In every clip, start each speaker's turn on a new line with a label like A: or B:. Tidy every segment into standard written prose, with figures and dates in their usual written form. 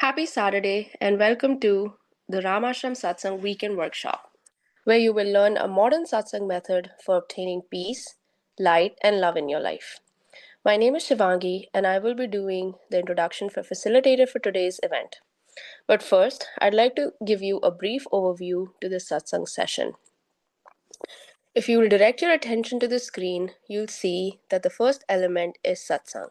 A: Happy Saturday and welcome to the Ramashram Satsang Weekend Workshop, where you will learn a modern satsang method for obtaining peace, light, and love in your life. My name is Shivangi and I will be doing the introduction for facilitator for today's event. But first, I'd like to give you a brief overview to this satsang session. If you will direct your attention to the screen, you'll see that the first element is satsang.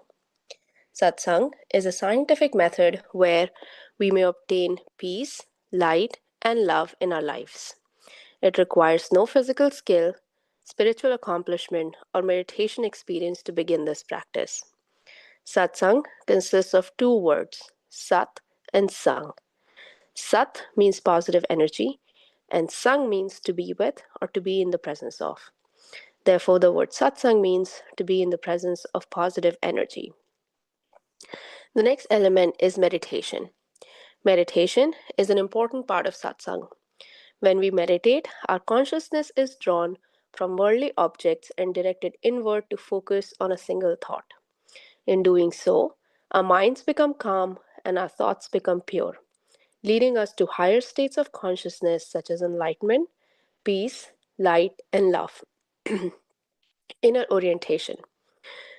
A: Satsang is a scientific method where we may obtain peace, light, and love in our lives. It requires no physical skill, spiritual accomplishment, or meditation experience to begin this practice. Satsang consists of two words, Sat and Sang. Sat means positive energy, and Sang means to be with or to be in the presence of. Therefore, the word Satsang means to be in the presence of positive energy. The next element is meditation. Meditation is an important part of satsang. When we meditate, our consciousness is drawn from worldly objects and directed inward to focus on a single thought. In doing so, our minds become calm and our thoughts become pure, leading us to higher states of consciousness such as enlightenment, peace, light, and love. Inner orientation.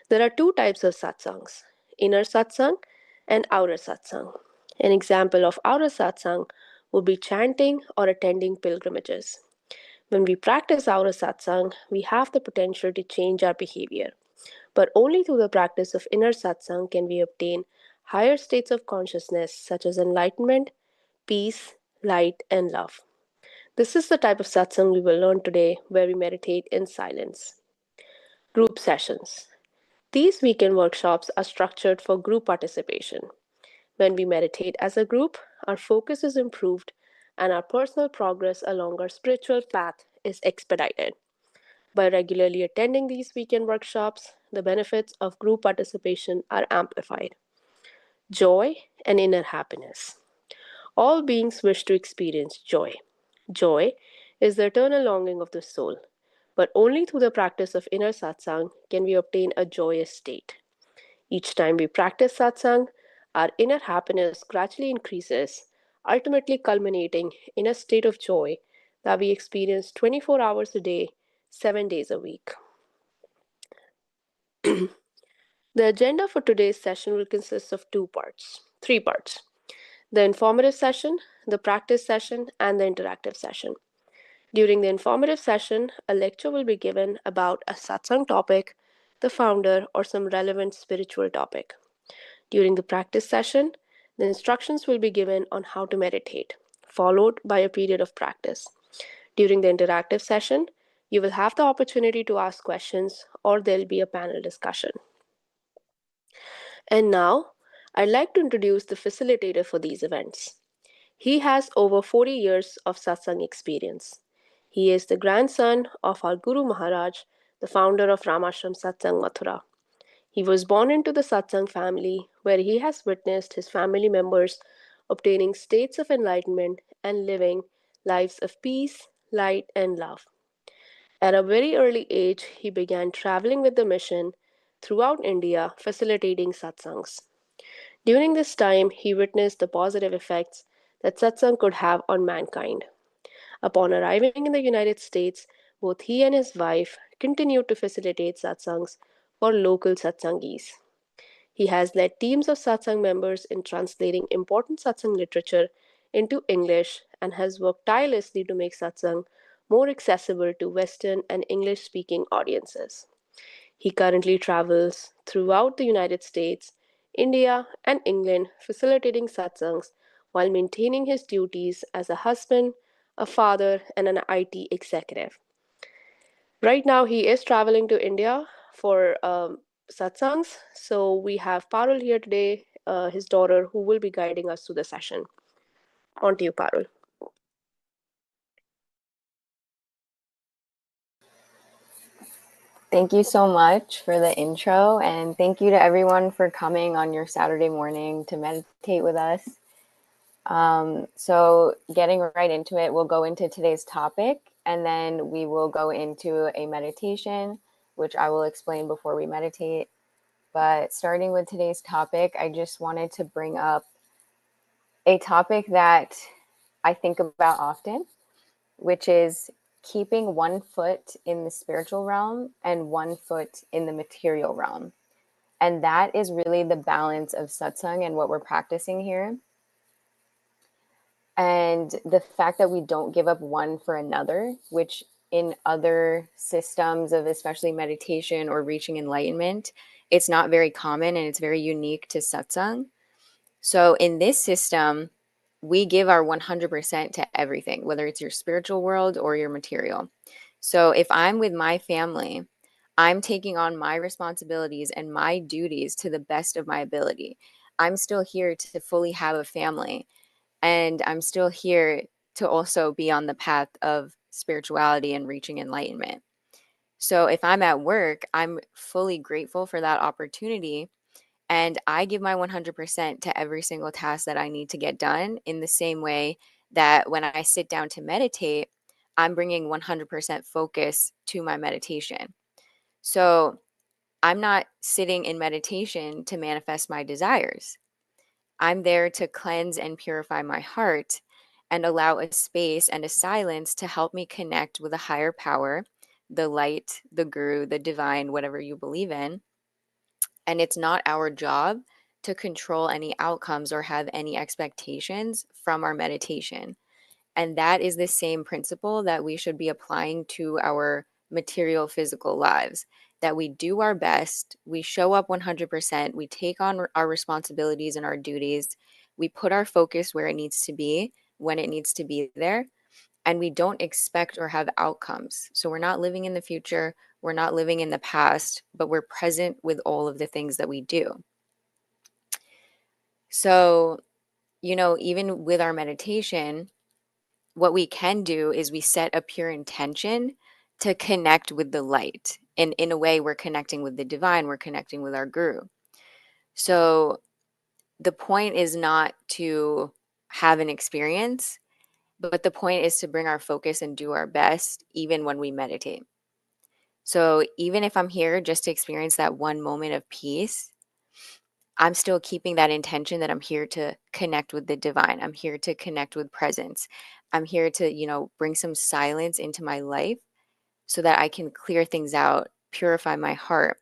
A: There are two types of satsangs, inner satsang and outer satsang. An example of outer satsang would be chanting or attending pilgrimages. When we practice outer satsang, we have the potential to change our behavior. But only through the practice of inner satsang can we obtain higher states of consciousness such as enlightenment, peace, light, and love. This is the type of satsang we will learn today where we meditate in silence. Group sessions. These weekend workshops are structured for group participation. When we meditate as a group, our focus is improved and our personal progress along our spiritual path is expedited. By regularly attending these weekend workshops, the benefits of group participation are amplified. Joy and inner happiness. All beings wish to experience joy. Joy is the eternal longing of the soul, but only through the practice of inner satsang can we obtain a joyous state. Each time we practice satsang, our inner happiness gradually increases, ultimately culminating in a state of joy that we experience 24 hours a day, 7 days a week. The agenda for today's session will consist of three parts: the informative session, the practice session, and the interactive session. During the informative session, a lecture will be given about a satsang topic, the founder, or some relevant spiritual topic. During the practice session, the instructions will be given on how to meditate, followed by a period of practice. During the interactive session, you will have the opportunity to ask questions or there'll be a panel discussion. And now, I'd like to introduce the facilitator for these events. He has over 40 years of satsang experience. He is the grandson of our Guru Maharaj, the founder of Ramashram Satsang Mathura. He was born into the satsang family where he has witnessed his family members obtaining states of enlightenment and living lives of peace, light, and love. At a very early age, he began traveling with the mission throughout India, facilitating satsangs. During this time, he witnessed the positive effects that satsang could have on mankind. Upon arriving in the United States, both he and his wife continued to facilitate satsangs for local satsangis. He has led teams of satsang members in translating important satsang literature into English and has worked tirelessly to make satsang more accessible to Western and English speaking audiences. He currently travels throughout the United States, India, and England, facilitating satsangs while maintaining his duties as a husband, a father, and an IT executive. Right now, he is traveling to India for satsangs. So we have Parul here today, his daughter, who will be guiding us through the session. On to you, Parul.
B: Thank you so much for the intro, and thank you to everyone for coming on your Saturday morning to meditate with us. So getting right into it, we'll go into today's topic, and then we will go into a meditation, which I will explain before we meditate. But starting with today's topic, I just wanted to bring up a topic that I think about often, which is keeping one foot in the spiritual realm and one foot in the material realm. And that is really the balance of satsang and what we're practicing here. And the fact that we don't give up one for another, which in other systems of especially meditation or reaching enlightenment, it's not very common and it's very unique to satsang. So in this system, we give our 100% to everything, whether it's your spiritual world or your material. So if I'm with my family, I'm taking on my responsibilities and my duties to the best of my ability. I'm still here to fully have a family, and I'm still here to also be on the path of spirituality and reaching enlightenment. So if I'm at work, I'm fully grateful for that opportunity, and I give my 100% to every single task that I need to get done, in the same way that when I sit down to meditate, I'm bringing 100% focus to my meditation. So I'm not sitting in meditation to manifest my desires. I'm there to cleanse and purify my heart and allow a space and a silence to help me connect with a higher power, the light, the guru, the divine, whatever you believe in. And it's not our job to control any outcomes or have any expectations from our meditation. And that is the same principle that we should be applying to our material physical lives. That we do our best, we show up 100%, we take on our responsibilities and our duties, we put our focus where it needs to be, when it needs to be there, and we don't expect or have outcomes. So we're not living in the future, we're not living in the past, but we're present with all of the things that we do. So, even with our meditation, what we can do is we set a pure intention to connect with the light. And in a way, we're connecting with the divine, we're connecting with our guru. So the point is not to have an experience, but the point is to bring our focus and do our best, even when we meditate. So even if I'm here just to experience that one moment of peace, I'm still keeping that intention that I'm here to connect with the divine. I'm here to connect with presence. I'm here to, bring some silence into my life so that I can clear things out, purify my heart,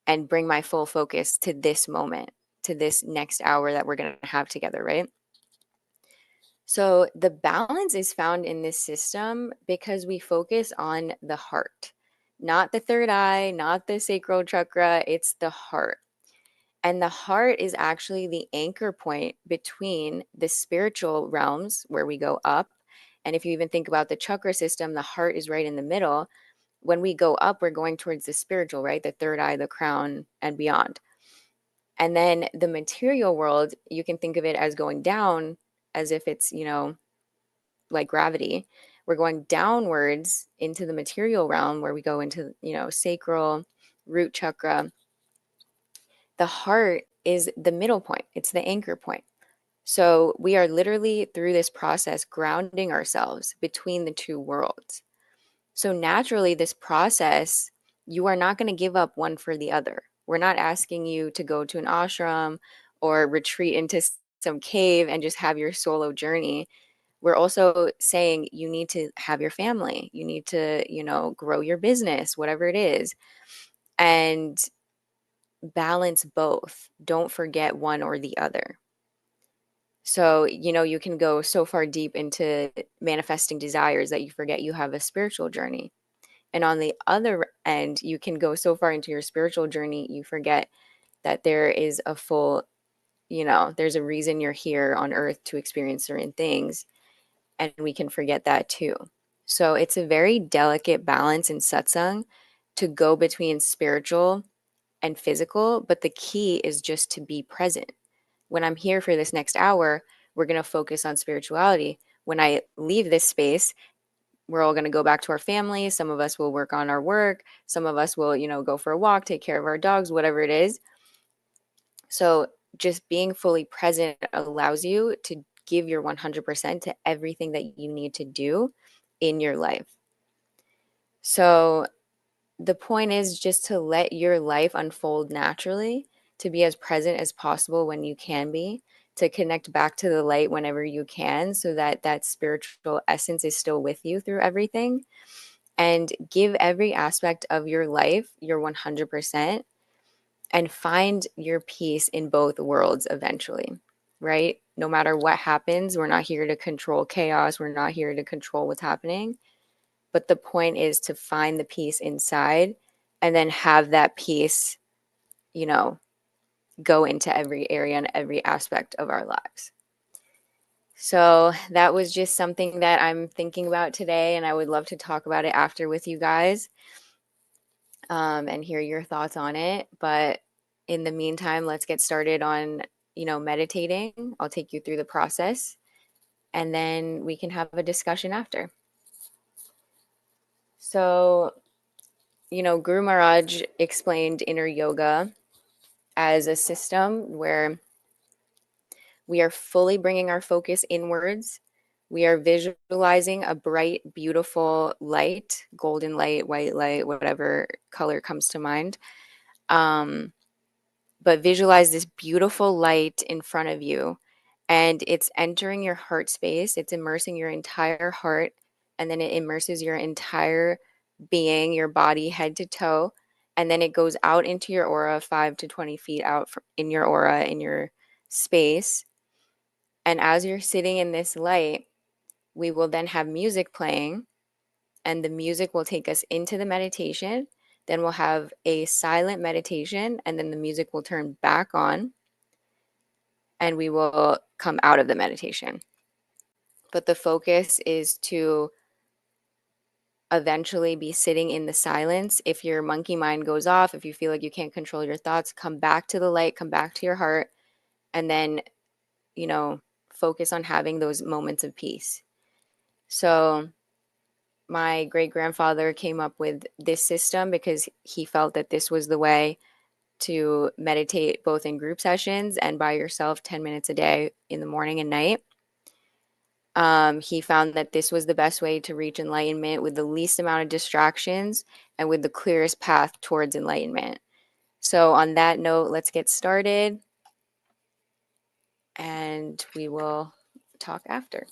B: and bring my full focus to this moment, to this next hour that we're going to have together, right? So the balance is found in this system because we focus on the heart, not the third eye, not the sacral chakra, it's the heart. And the heart is actually the anchor point between the spiritual realms where we go up. And if you even think about the chakra system, the heart is right in the middle. When we go up, we're going towards the spiritual, right? The third eye, the crown, and beyond. And then the material world, you can think of it as going down, as if it's, like gravity. We're going downwards into the material realm where we go into, sacral, root chakra. The heart is the middle point, it's the anchor point. So we are literally through this process grounding ourselves between the two worlds. So naturally, this process, you are not going to give up one for the other. We're not asking you to go to an ashram or retreat into some cave and just have your solo journey. We're also saying you need to have your family. You need to, grow your business, whatever it is, and balance both. Don't forget one or the other. So, you can go so far deep into manifesting desires that you forget you have a spiritual journey. And on the other end, you can go so far into your spiritual journey, you forget that there is a full, there's a reason you're here on earth to experience certain things. And we can forget that too. So it's a very delicate balance in satsang to go between spiritual and physical. But the key is just to be present. When I'm here for this next hour, we're going to focus on spirituality. When I leave this space, we're all going to go back to our families. Some of us will work on our work. Some of us will, go for a walk, take care of our dogs, whatever it is. So just being fully present allows you to give your 100% to everything that you need to do in your life. So the point is just to let your life unfold naturally, to be as present as possible when you can be, to connect back to the light whenever you can, so that that spiritual essence is still with you through everything. And give every aspect of your life your 100%, and find your peace in both worlds eventually, right? No matter what happens, we're not here to control chaos. We're not here to control what's happening. But the point is to find the peace inside, and then have that peace, you know, go into every area and every aspect of our lives. So that was just something that I'm thinking about today, and I would love to talk about it after with you guys, and hear your thoughts on it. But in the meantime, let's get started on, meditating. I'll take you through the process, and then we can have a discussion after. So, Guru Maharaj explained inner yoga as a system where we are fully bringing our focus inwards. We are visualizing a bright, beautiful light, golden light, white light, whatever color comes to mind. But visualize this beautiful light in front of you, and it's entering your heart space. It's immersing your entire heart, and then it immerses your entire being, your body, head to toe. And then it goes out into your aura, 5 to 20 feet out in your aura, in your space. And as you're sitting in this light, we will then have music playing, and the music will take us into the meditation. Then we'll have a silent meditation, and then the music will turn back on, and we will come out of the meditation. But the focus is to eventually be sitting in the silence. If your monkey mind goes off, if you feel like you can't control your thoughts, come back to the light, come back to your heart, and then, focus on having those moments of peace. So, my great grandfather came up with this system because he felt that this was the way to meditate both in group sessions and by yourself 10 minutes a day in the morning and night. He found that this was the best way to reach enlightenment with the least amount of distractions and with the clearest path towards enlightenment. So, on that note, let's get started, and we will talk after.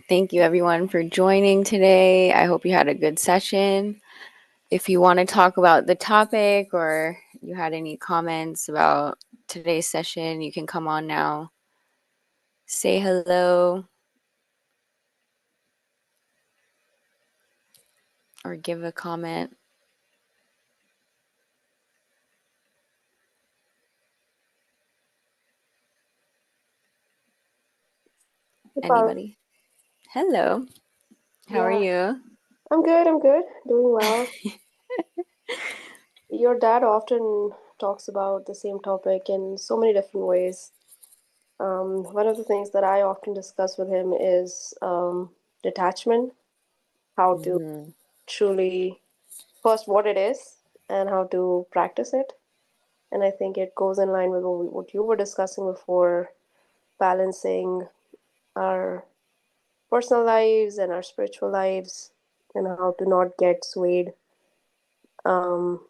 B: Thank you, everyone, for joining today. I hope you had a good session. If you want to talk about the topic or you had any comments about today's session, you can come on now, say hello, or give a comment.
A: About,
B: Anybody? Hello. How are
A: yeah,
B: you?
A: I'm good. I'm good. Doing well. Your dad often talks about the same topic in so many different ways. One of the things that I often discuss with him is detachment, how to
B: Hmm.
A: truly, first, what it is, and how to practice it. And I think it goes in line with what you were discussing before, balancing our personal lives and our spiritual lives, and how to not get swayed, um,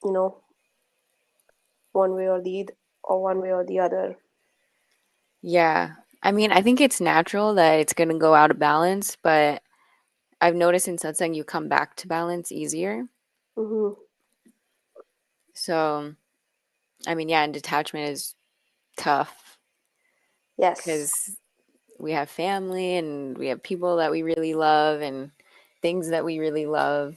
A: you know, one way or one way or the other.
B: Yeah. I mean, I think it's natural that it's going to go out of balance, but I've noticed in satsang you come back to balance easier.
A: Hmm.
B: So, I mean, yeah, and detachment is tough
A: Yes,
B: because we have family and we have people that we really love and things that we really love.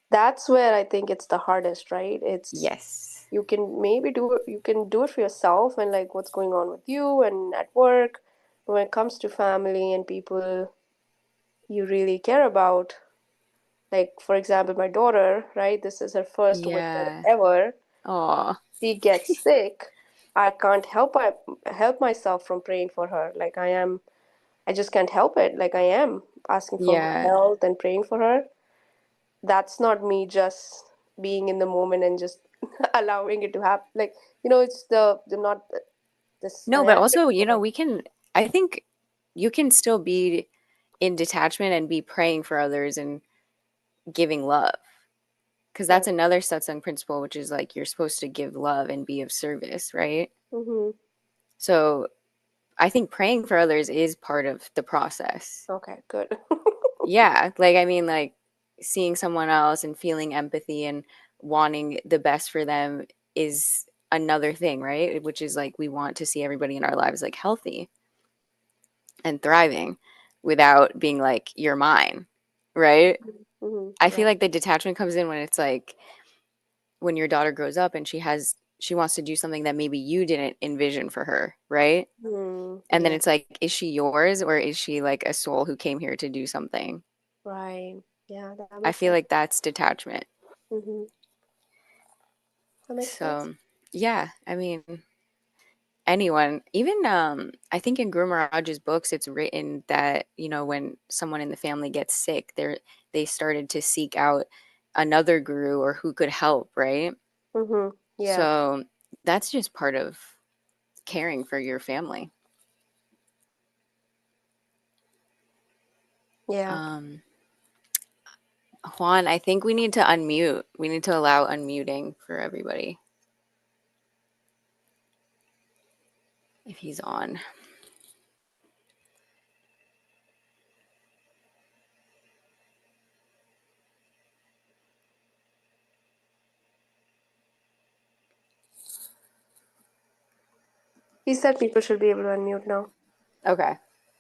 A: that's where I think it's the hardest, right? It's
B: Yes.
A: you can maybe you can do it for yourself and like what's going on with you and at work, but when it comes to family and people you really care about, like for example, my daughter, right? This is her first winter
B: Yeah.
A: ever.
B: Oh,
A: She gets sick. I can't help myself from praying for her. Like I just can't help it. Like I am asking for good
B: yeah.
A: health and praying for her. That's not me just being in the moment and just allowing it to happen. Like, it's the not this
B: No,
A: I
B: but
A: am
B: also,
A: praying for her.
B: I think you can still be in detachment and be praying for others and giving love. Because
A: Right.
B: that's another satsang principle, which is like you're supposed to give love and be of service, right?
A: Mm-hmm.
B: So I think praying for others is part of the process.
A: Okay, good.
B: Yeah. Like, I mean, like seeing someone else and feeling empathy and wanting the best for them is another thing, right? Which is like we want to see everybody in our lives like healthy and thriving without being like, you're mine, right?
A: Mm-hmm.
B: I feel
A: Right.
B: like the detachment comes in when it's like when your daughter grows up and she wants to do something that maybe you didn't envision for her, right?
A: Mm,
B: And then
A: yeah.
B: it's like, is she yours or is she like a soul who came here to do something?
A: Right. Yeah, that
B: I
A: makes
B: feel
A: sense.
B: like that's detachment.
A: Mm-hmm. That makes sense.
B: So, yeah, I mean, anyone, even I think in Guru Maharaj's books, it's written that, when someone in the family gets sick, they started to seek out another guru or who could help, right?
A: Mm-hmm. Yeah.
B: So that's just part of caring for your family.
A: Yeah.
B: Um, Juan, I think we need to unmute. We need to allow unmuting for everybody if he's on.
A: He said people should be able to unmute now.
B: Okay.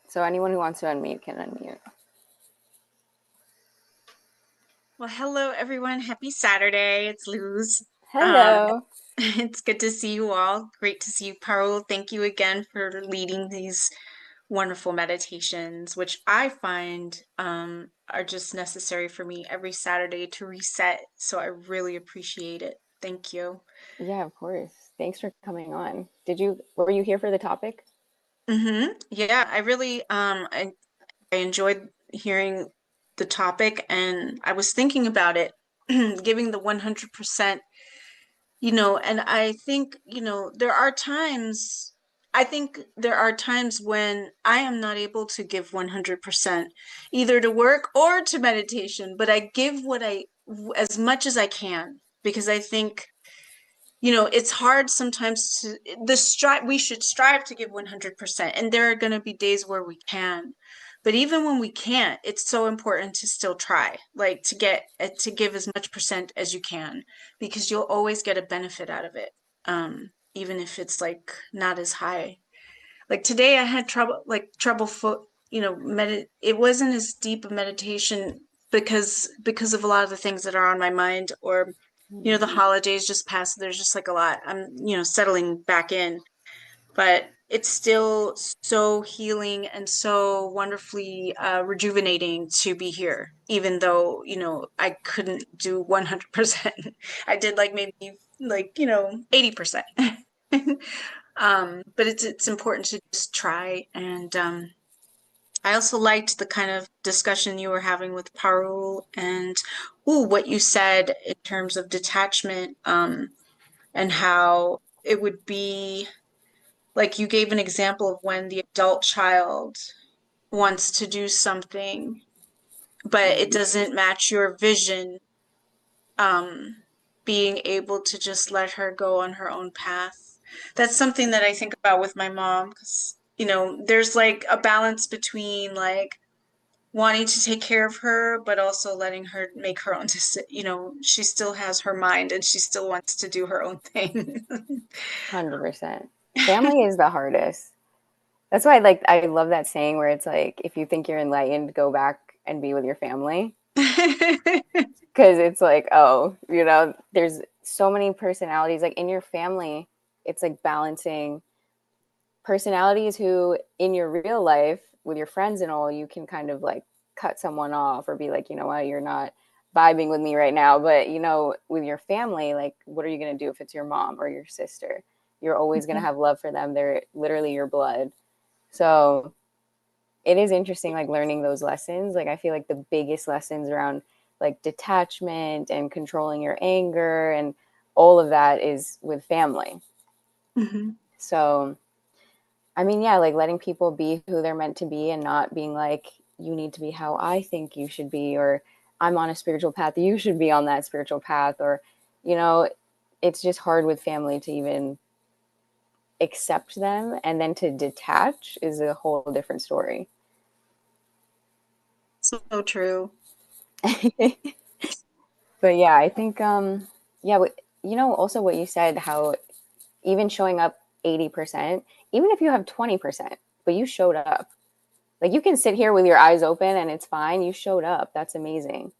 B: So anyone who wants to unmute can unmute.
C: Well, hello everyone. Happy Saturday. It's Luz. Um,
B: Hello.
C: it's good to see you all. Great to see you, Parul. Thank you again for leading these wonderful meditations, which I find are just necessary for me every Saturday to reset. So I really appreciate it. Thank you.
B: Yeah, of course. Thanks for coming on. Were you here for the topic?
C: Yeah, I really I enjoyed hearing the topic and I was thinking about it, giving the 100%. And I think, I think there are times when I am not able to give 100% either to work or to meditation, but I give as much as I can because I think, it's hard sometimes we should strive to give 100%, and there are going to be days where we can. But even when we can't, it's so important to still try, like to give as much percent as you can, because you'll always get a benefit out of it. Even if it's like not as high. Like today I had trouble foot, it wasn't as deep a meditation because of a lot of the things that are on my mind, or the holidays just passed. There's just like a lot. I'm, settling back in, but it's still so healing and so wonderfully rejuvenating to be here, even though, I couldn't do 100%. I did like maybe 80%. But it's important to just try. And I also liked the kind of discussion you were having with Parul, and what you said in terms of detachment, and how it would be like you gave an example of when the adult child wants to do something, but it doesn't match your vision, um, being able to just let her go on her own path. That's something that I think about with my mom, because, there's like a balance between like wanting to take care of her, but also letting her make her own she still has her mind and she still wants to do her own thing.
B: 100%. Family is the hardest. That's why I love that saying where it's like, if you think you're enlightened, go back and be with your family. Because it's like, oh, there's so many personalities. Like in your family, it's like balancing personalities who in your real life with your friends and all, you can kind of like cut someone off or be like, you know what, you're not vibing with me right now. But, with your family, like, what are you going to do if it's your mom or your sister? You're always going to have love for them. They're literally your blood. So it is interesting, like learning those lessons. Like I feel like the biggest lessons around like detachment and controlling your anger and all of that is with family.
C: Mm-hmm.
B: So I mean, yeah, like letting people be who they're meant to be and not being like, you need to be how I think you should be, or I'm on a spiritual path, you should be on that spiritual path, or, it's just hard with family to even accept them, and then to detach is a whole different story.
C: So true.
B: But yeah, I think, yeah, also what you said, how even showing up 80%, even if you have 20%, but you showed up. Like you can sit here with your eyes open and it's fine. You showed up. That's amazing.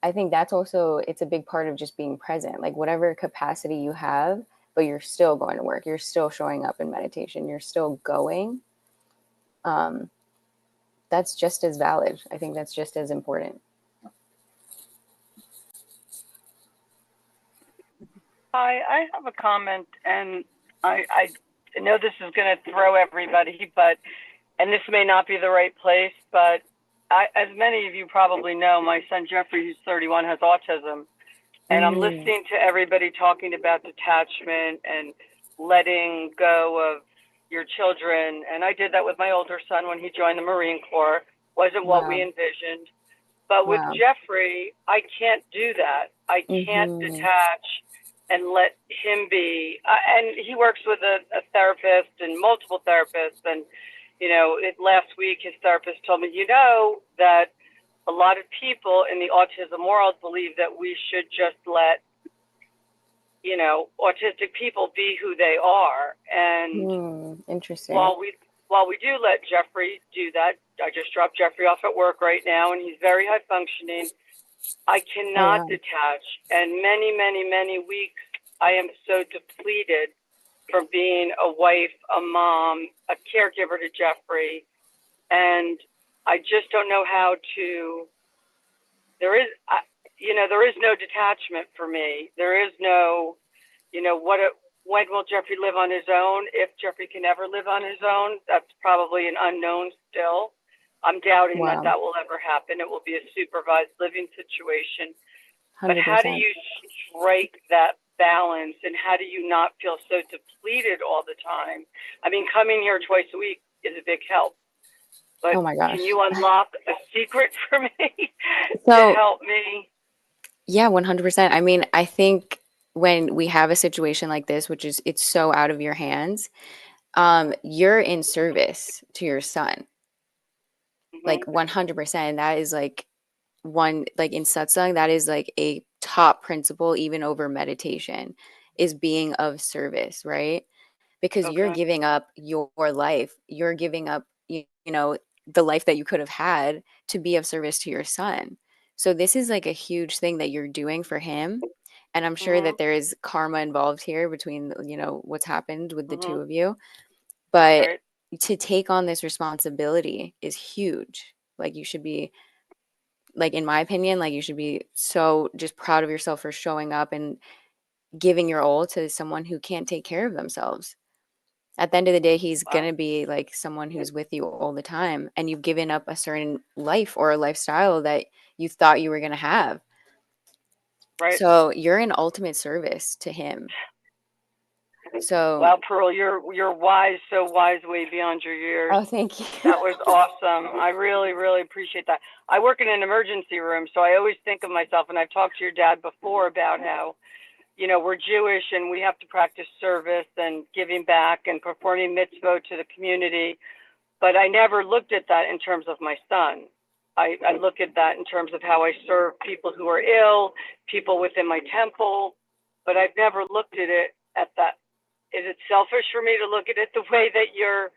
B: I think that's also, it's a big part of just being present, like whatever capacity you have, but you're still going to work. You're still showing up in meditation. You're still going. Um, that's just as valid. I think that's just as important.
D: Hi, I have a comment, and I know this is going to throw everybody, and this may not be the right place, but as many of you probably know, my son Jeffrey, who's 31, has autism. And I'm listening to everybody talking about detachment and letting go of your children. And I did that with my older son when he joined the Marine Corps. Wasn't what we envisioned. But with Jeffrey, I can't do that. I can't detach and let him be. And he works with a therapist and multiple therapists. And, last week his therapist told me, that a lot of people in the autism world believe that we should just let, autistic people be who they are. And
B: interesting.
D: While we do let Jeffrey do that, I just dropped Jeffrey off at work right now, and he's very high functioning. I cannot detach. And many, many, many weeks, I am so depleted from being a wife, a mom, a caregiver to Jeffrey. And I just don't know how to, there is no detachment for me. There is no, when will Jeffrey live on his own? If Jeffrey can ever live on his own, that's probably an unknown still. I'm doubting that will ever happen. It will be a supervised living situation. 100%. But how do you strike that balance, and how do you not feel so depleted all the time? I mean, coming here twice a week is a big help. But
B: oh my gosh.
D: Can you unlock a secret for me to help me?
B: Yeah, 100%. I mean, I think when we have a situation like this, which is, it's so out of your hands, you're in service to your son. like 100%. That is like one, like in satsang, that is like a top principle, even over meditation, is being of service, right? Because you're
D: Okay.
B: giving up your life, you're giving up, you know, the life that you could have had to be of service to your son. So this is like a huge thing that you're doing for him. And I'm sure
D: Mhm.
B: that there is karma involved here between, you know, what's happened with the two
D: Mhm.
B: of you. But
D: Right.
B: to take on this responsibility is huge. Like you should be, like in my opinion, like you should be so just proud of yourself for showing up and giving your all to someone who can't take care of themselves. At the end of the day, he's
D: Wow.
B: going to be like someone who's with you all the time, and you've given up a certain life or a lifestyle that you thought you were going to have.
D: Right.
B: So you're in ultimate service to him. So,
D: Wow, Pearl, you're wise, so wise, way beyond your years.
B: oh, thank you.
D: That was awesome. I really, really appreciate that. I work in an emergency room, so I always think of myself, and I've talked to your dad before about how, you know, we're Jewish and we have to practice service and giving back and performing mitzvot to the community. But I never looked at that in terms of my son. I look at that in terms of how I serve people who are ill, people within my temple, but I've never looked at it at that. Is it selfish for me to look at it the way that you're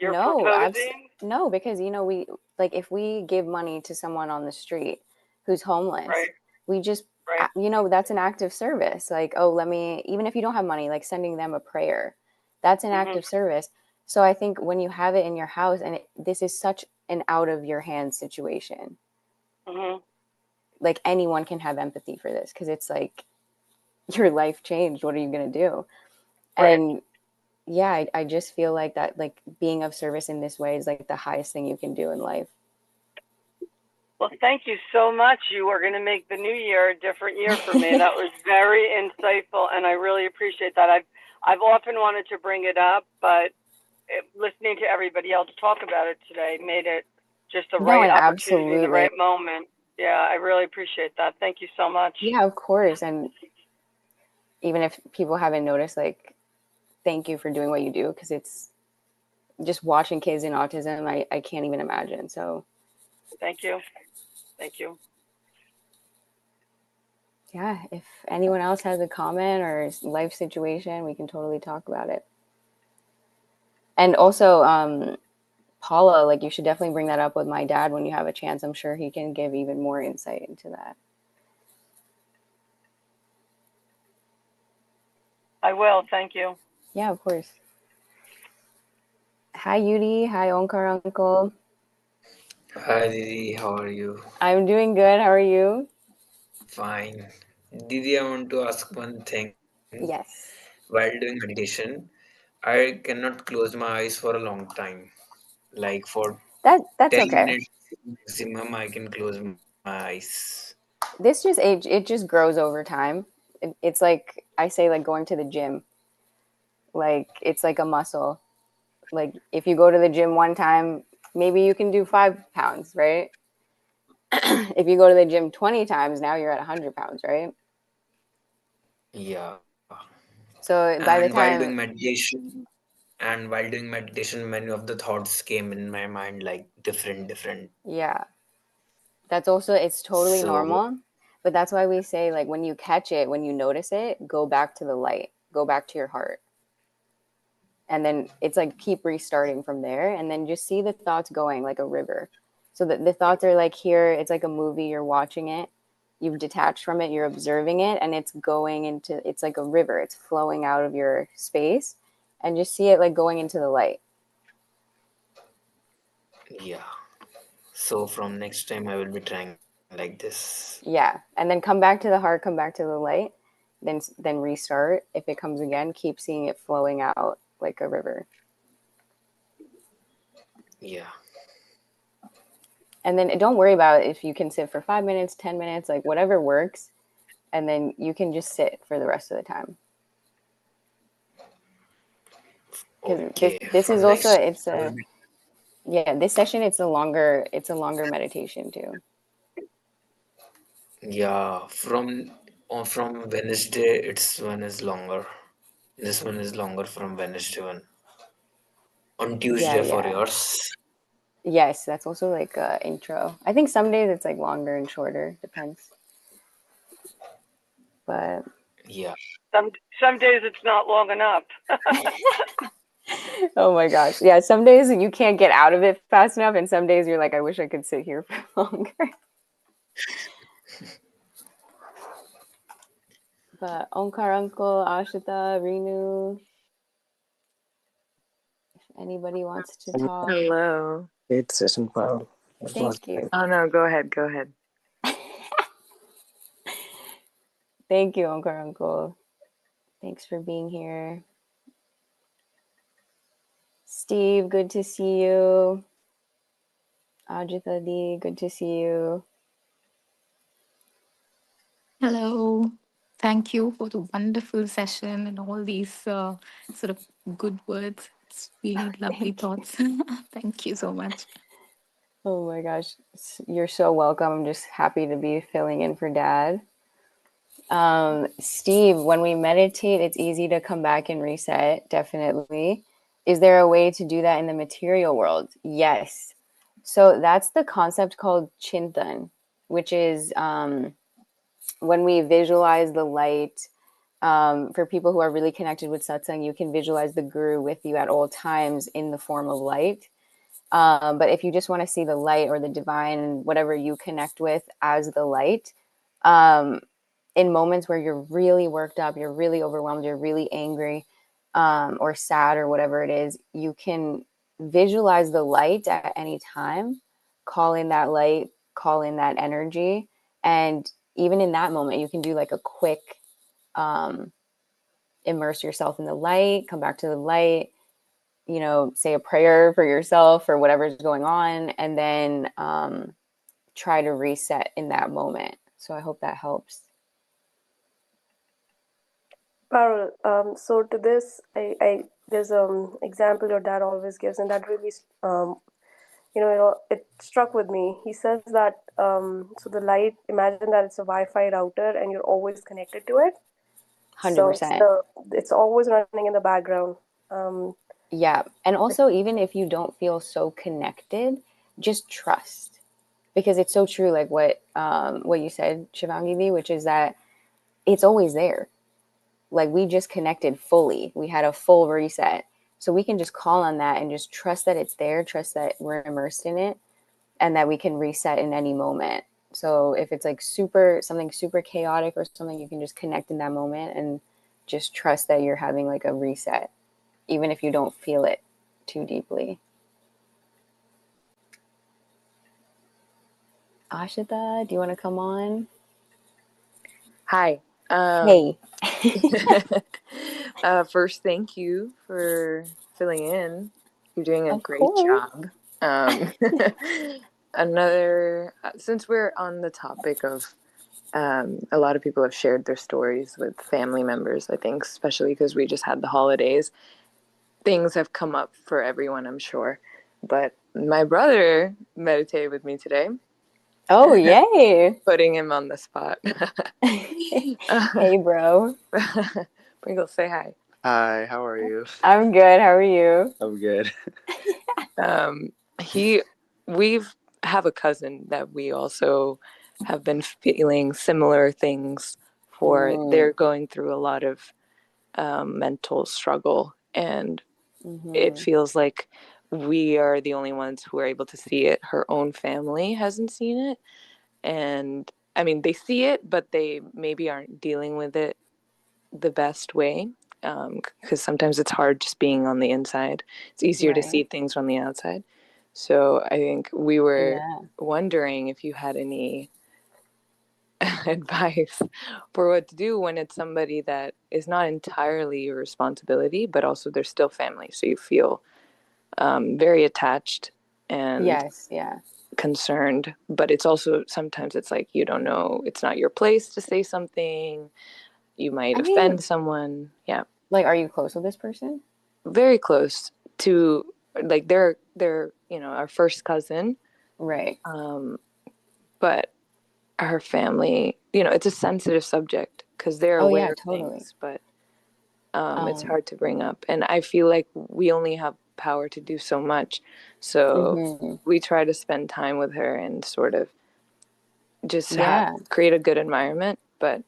B: No,
D: proposing?
B: no, because you know, we like if we give money to someone on the street who's homeless,
D: Right,
B: we just
D: right.
B: you know, that's an act of service. Like, oh, let me, even if you don't have money, like sending them a prayer, that's an act
D: Mhm,
B: of service. So I think when you have it in your house, and this is such an out of your hands situation,
D: mhm.
B: like anyone can have empathy for this because it's like your life changed. What are you going to do?
D: Right.
B: And yeah, I just feel like that, like being of service in this way is like the highest thing you can do in life.
D: Well, thank you so much. You are going to make the new year a different year for me. That was very insightful, and I really appreciate that. I've often wanted to bring it up, but listening to everybody else talk about it today made it just the
B: No,
D: right
B: and
D: opportunity in the
B: absolutely.
D: right moment. Yeah, I really appreciate that. Thank you so much.
B: Yeah, of course. And even if people haven't noticed, like, thank you for doing what you do because it's just watching kids in autism, I can't even imagine. So,
D: Thank you. Thank you.
B: yeah, if anyone else has a comment or life situation, we can totally talk about it. And also, Paula, like, you should definitely bring that up with my dad when you have a chance. I'm sure he can give even more insight into that.
D: I will. Thank you.
B: Yeah, of course. Hi, Yudi. Hi, Onkar Uncle.
E: Hi Didi, how are you?
B: I'm doing good. How are you?
E: Fine. Didi, I want to ask one thing.
B: Yes.
E: While doing meditation, I cannot close my eyes for a long time. Like for
B: That's
E: 10
B: okay.
E: minutes maximum, I can close my eyes.
B: This just age, it just grows over time. It's like I say, like going to the gym. Like it's like a muscle. Like if you go to the gym one time, maybe you can do 5 pounds, right? If you go to the gym 20 times, now you're at 100 pounds, right?
E: Yeah.
B: So
E: And
B: by the
E: while doing
B: time,
E: meditation, many of the thoughts came in my mind like different.
B: yeah, that's also, it's totally
E: So
B: normal. But that's why we say, like, when you catch it, when you notice it, go back to the light, go back to your heart. And then it's like keep restarting from there, and then just see the thoughts going like a river. So that the thoughts are like here, it's like a movie, you're watching it, you've detached from it, you're observing it, and it's going into, it's like a river, it's flowing out of your space, and just see it like going into the light.
E: yeah. So from next time I will be trying like this.
B: Yeah, and then come back to the heart, come back to the light, then restart. If it comes again, keep seeing it flowing out like a river.
E: Yeah.
B: And then don't worry about it if you can sit for 5 minutes, 10 minutes, like whatever works, and then you can just sit for the rest of the time. Because this
E: Okay.
B: this is
E: From
B: also,
E: next
B: it's
E: I will
B: a,
E: be
B: yeah, this session, it's a longer meditation too.
E: yeah. From Wednesday it's one is longer. This one is longer from Wednesday one. On
B: Yeah,
E: Tuesday for
B: yeah.
E: yours.
B: Yes, that's also like a intro. I think some days it's like longer and shorter, depends. But
E: Yeah.
D: Some days it's not long enough.
B: oh my gosh. Yeah, some days you can't get out of it fast enough, and some days you're like, I wish I could sit here for longer. But Omkar Uncle, Ashita, Renu, if anybody wants to talk.
F: Hello.
G: Great session, Paul. It was
B: Thank you.
F: Oh no, go ahead. Go ahead.
B: Thank you, Omkar Uncle. Thanks for being here. Steve, good to see you. Ajita Di, good to see you.
H: Hello. Thank you for the wonderful session and all these sort of good words. It's really lovely thoughts. Thank you so much.
B: Oh my gosh. You're so welcome. I'm just happy to be filling in for Dad. Steve, when we meditate, it's easy to come back and reset, definitely. Is there a way to do that in the material world? Yes. So that's the concept called chintan, which is when we visualize the light. For people who are really connected with satsang, you can visualize the guru with you at all times in the form of light. But if you just want to see the light or the divine, whatever you connect with as the light, in moments where you're really worked up, you're really overwhelmed, you're really angry, or sad or whatever it is, you can visualize the light at any time, call in that light, call in that energy. And even in that moment, you can do like a quick immerse yourself in the light, come back to the light, say a prayer for yourself or whatever's going on, and then try to reset in that moment. So I hope that helps.
A: Parul, so to this, I there's example your dad always gives, and that really, it struck with me. He says that so the light, imagine that it's a Wi-Fi router, and you're always connected to it. So
B: 100%.
A: it's always running in the background.
B: Yeah. And also, even if you don't feel so connected, just trust. Because it's so true, like what you said, Shivangi, which is that it's always there. Like we just connected fully. We had a full reset. So we can just call on that and just trust that it's there, trust that we're immersed in it, and that we can reset in any moment. So if it's like something super chaotic or something, you can just connect in that moment and just trust that you're having like a reset, even if you don't feel it too deeply. Ashita, do you want to come on?
F: Hi.
B: Hey.
F: First, thank you for filling in. You're doing a
B: Of
F: great
B: course.
F: job. Since we're on the topic of, a lot of people have shared their stories with family members, I think, especially because we just had the holidays. Things have come up for everyone, I'm sure. But my brother meditated with me today.
B: Oh, yay.
F: Putting him on the spot.
B: Hey, bro.
F: Pringles, say hi.
G: Hi, how are you?
B: I'm good. How are you?
G: I'm good.
F: We've have a cousin that we also have been feeling similar things for. They're going through a lot of mental struggle, and it feels like we are the only ones who are able to see it. Her own family hasn't seen it, and I mean, they see it, but they maybe aren't dealing with it the best way, because sometimes it's hard just being on the inside. It's easier to see things on the outside. So I think we were wondering if you had any advice for what to do when it's somebody that is not entirely your responsibility, but also they're still family. So you feel very attached and concerned, but it's also sometimes it's like you don't know, it's not your place to say something. You might offend someone. Yeah.
B: Like, are you close with this person?
F: Very close to, like, they're our first cousin.
B: Right.
F: But her family, it's a sensitive subject because they're aware of things, but it's hard to bring up. And I feel like we only have power to do so much. So we try to spend time with her and sort of just create a good environment. But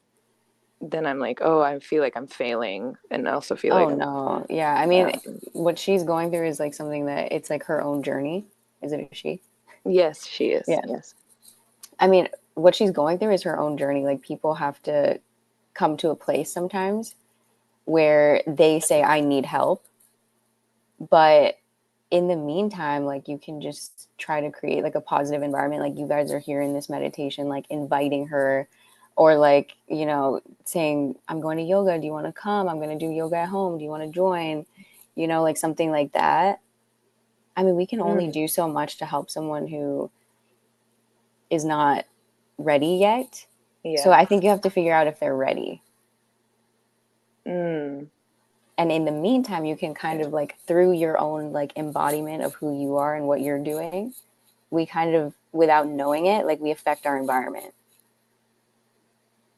F: then I'm like, oh, I feel like I'm failing, and I also feel like
B: I mean, what she's going through is like something that it's like her own journey. Is it a she?
F: Yes, she is. Yes.
B: I mean, what she's going through is her own journey. Like, people have to come to a place sometimes where they say, I need help. But in the meantime, like, you can just try to create like a positive environment. Like, you guys are here in this meditation, like inviting her, or like, you know, saying, I'm going to yoga. Do you want to come? I'm going to do yoga at home. Do you want to join? You know, like something like that. I mean, we can only do so much to help someone who is not ready yet. So I think you have to figure out if they're ready. And in the meantime, you can kind of like, through your own like embodiment of who you are and what you're doing, we kind of, without knowing it, like we affect our environment.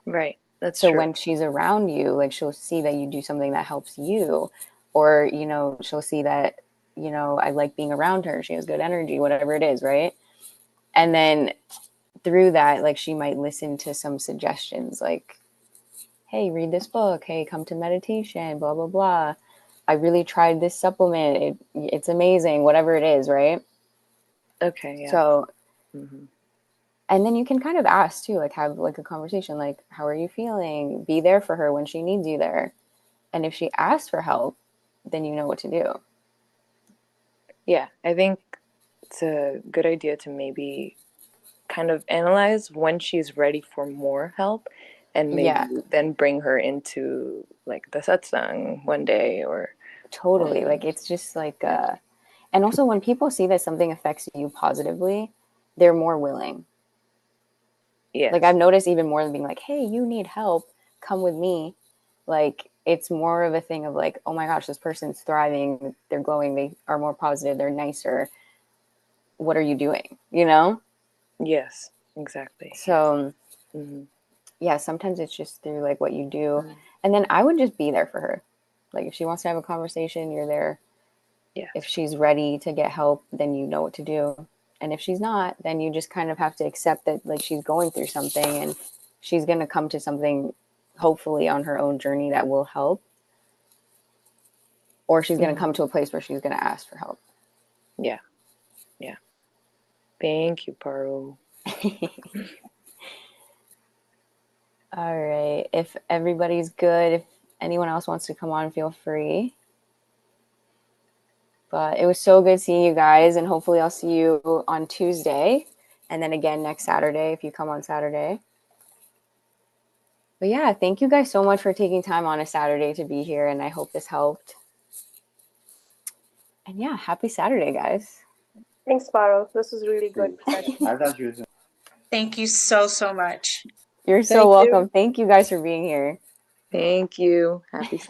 F: Right. That's
B: so
F: true.
B: when she's around you, like she'll see that you do something that helps you, or, you know, she'll see that, you know, I like being around her. She has good energy, whatever it is. Right. And then through that, like she might listen to some suggestions like, hey, read this book. Hey, come to meditation, blah, blah, blah. I really tried this supplement. It's amazing, whatever it is, right?
F: Okay, yeah.
B: So, and then you can kind of ask too, like have like a conversation, like, how are you feeling? Be there for her when she needs you there. And if she asks for help, then you know what to do.
F: Yeah, I think it's a good idea to maybe kind of analyze when she's ready for more help, and maybe then bring her into like the satsang one day, or
B: totally like it's just like and also when people see that something affects you positively, they're more willing. Like I've noticed even more than being like, hey, you need help, come with me. Like it's more of a thing of like, oh my gosh, this person's thriving, they're glowing, they are more positive, they're nicer, what are you doing, you know?
F: Yes, exactly.
B: So yeah, sometimes it's just through like what you do. And then I would just be there for her. Like if she wants to have a conversation, you're there.
F: Yeah.
B: If she's ready to get help, then you know what to do. And if she's not, then you just kind of have to accept that like she's going through something and she's going to come to something hopefully on her own journey that will help. Or she's going to come to a place where she's going to ask for help.
F: Yeah. Yeah. Thank you, Paru.
B: All right. If everybody's good, if anyone else wants to come on, feel free. But it was so good seeing you guys, and hopefully I'll see you on Tuesday, and then again next Saturday if you come on Saturday. But yeah, thank you guys so much for taking time on a Saturday to be here, and I hope this helped. And yeah, happy Saturday, guys.
A: Thanks, Paro. This was really good session.
C: Thank you so, so much.
B: You're so welcome. Thank you guys for being here.
F: Thank you. Happy Saturday.